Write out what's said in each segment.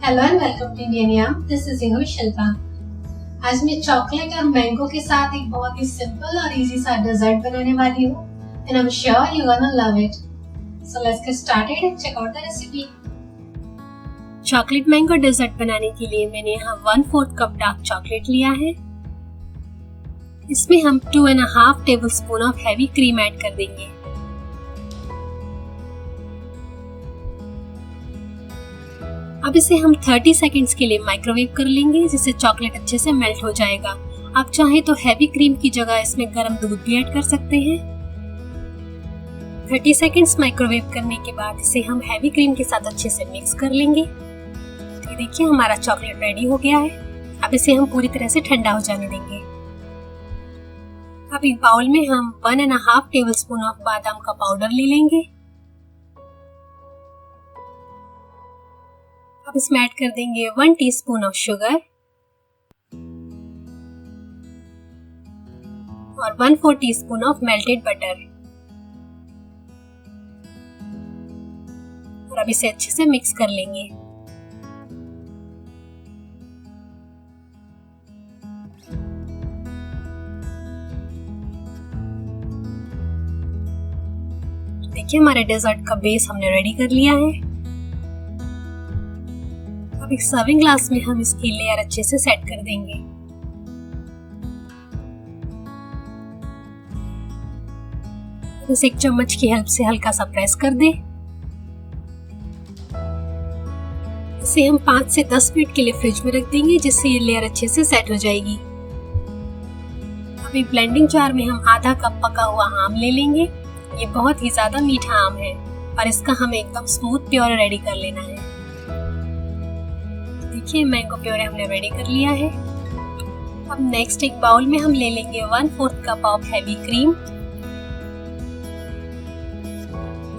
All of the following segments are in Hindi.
Hello and welcome to Indian yum. This is your Shilpa. आज मैं चॉकलेट और मैंगो के साथ एक बहुत ही सिंपल और इजी सा डेजर्ट बनाने वाली हूँ and I am sure you gonna love it. So let's get started and check out the recipe. Chocolate mango dessert बनाने के लिए मैंने यहाँ 1/4 कप डार्क चॉकलेट लिया है। इसमें हम 2.5 tablespoon of heavy cream add कर देंगे। अब इसे हम 30 सेकेंड्स के लिए माइक्रोवेव कर लेंगे, जिससे चॉकलेट अच्छे से मेल्ट हो जाएगा। आप चाहें तो हैवी क्रीम की जगह इसमें गर्म दूध भी ऐड कर सकते हैं। 30 सेकेंड्स माइक्रोवेव करने के बाद इसे हम हैवी क्रीम के साथ अच्छे से मिक्स कर लेंगे। तो देखिए हमारा चॉकलेट रेडी हो गया है। अब इसे हम पूरी तरह से ठंडा हो जाने देंगे। अब एक बाउल में हम 1.5 टेबलस्पून ऑफ बादाम का पाउडर ले लेंगे। अब इसमें ऐड कर देंगे 1 टीस्पून ऑफ शुगर और 1/4 टीस्पून ऑफ मेल्टेड बटर और अब इसे अच्छे से मिक्स कर लेंगे। देखिए हमारे डेजर्ट का बेस हमने रेडी कर लिया है। अब एक सर्विंग ग्लास में हम इसकी लेयर अच्छे से सेट कर देंगे। इसे एक चम्मच की हेल्प से हल्का सा प्रेस कर दें। इसे हम 5 से 10 मिनट के लिए फ्रिज में रख देंगे, जिससे ये लेयर अच्छे से सेट हो जाएगी। अब एक ब्लेंडिंग जार में हम आधा कप पका हुआ आम ले लेंगे। ये बहुत ही ज्यादा मीठा आम है और इसका हमें एकदम स्मूथ प्योरे रेडी कर लेना है। देखिए मैंगो प्योरे हमने रेडी कर लिया है। अब नेक्स्ट एक बाउल में हम ले लेंगे 1/4 कप ऑफ हैवी क्रीम।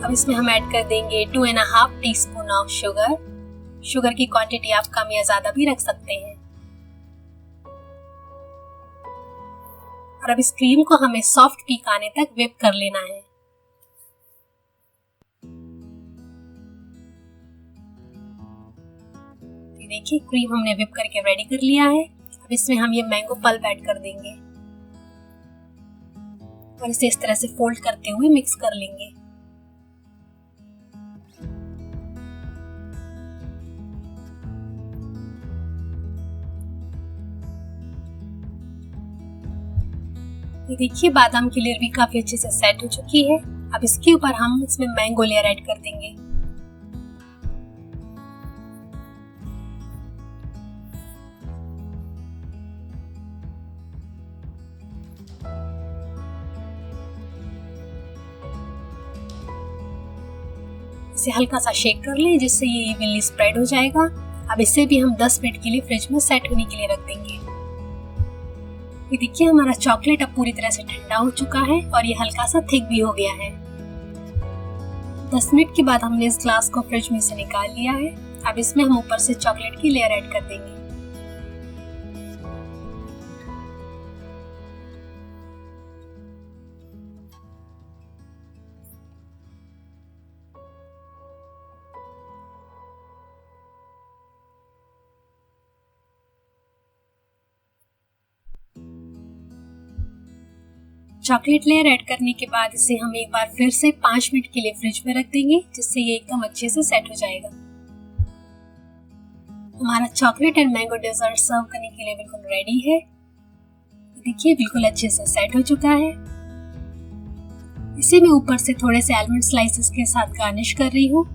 अब इसमें हम ऐड कर देंगे 2.5 टीस्पून ऑफ शुगर। शुगर की क्वांटिटी आप कम या ज्यादा भी रख सकते हैं। और अब इस क्रीम को हमें सॉफ्ट पीक आने तक व्हिप कर लेना है। देखिए क्रीम हमने व्हिप करके रेडी कर लिया है। अब इसमें हम ये मैंगो पल्प ऐड कर देंगे और इसे इस तरह से फोल्ड करते हुए मिक्स कर लेंगे। ये देखिए बादाम की लेयर भी काफी अच्छे से सेट हो चुकी है। अब इसके ऊपर हम इसमें मैंगो लेयर ऐड कर देंगे। इसे हल्का सा शेक कर लें, जिससे ये इवनली स्प्रेड हो जाएगा। अब इसे भी हम 10 मिनट के लिए फ्रिज में सेट होने के लिए रख देंगे। ये देखिए हमारा चॉकलेट अब पूरी तरह से ठंडा हो चुका है और ये हल्का सा थिक भी हो गया है। 10 मिनट के बाद हमने इस ग्लास को फ्रिज में से निकाल लिया है। अब इसमें हम ऊपर से चॉकलेट की लेयर ऐड कर देंगे। चॉकलेट लेयर ऐड करने के बाद इसे हम एक बार फिर से 5 मिनट के लिए फ्रिज में रख देंगे, जिससे ये एकदम अच्छे से सेट हो जाएगा। हमारा चॉकलेट एंड मैंगो डेजर्ट सर्व करने के लिए बिल्कुल रेडी है। देखिए बिल्कुल अच्छे से सेट हो चुका है। इसे मैं ऊपर से थोड़े से आलमंड स्लाइसेस के साथ गार्निश कर रही हूँ।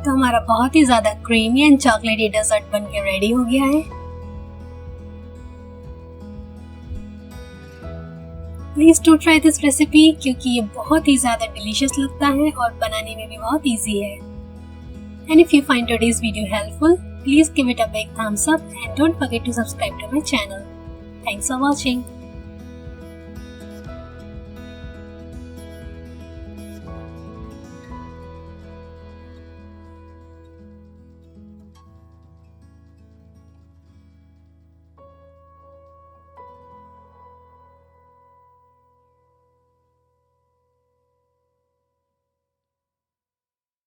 तो हमारा बहुत ही ज्यादा क्रीमी एंड चॉकलेटी डेजर्ट बनके रेडी हो गया है। Please do try this recipe, क्योंकि ये बहुत ही ज्यादा डिलीशियस लगता है और बनाने में भी बहुत इजी है। And if you find today's video helpful, please give it a big thumbs up and don't forget to subscribe to my channel. Thanks for watching.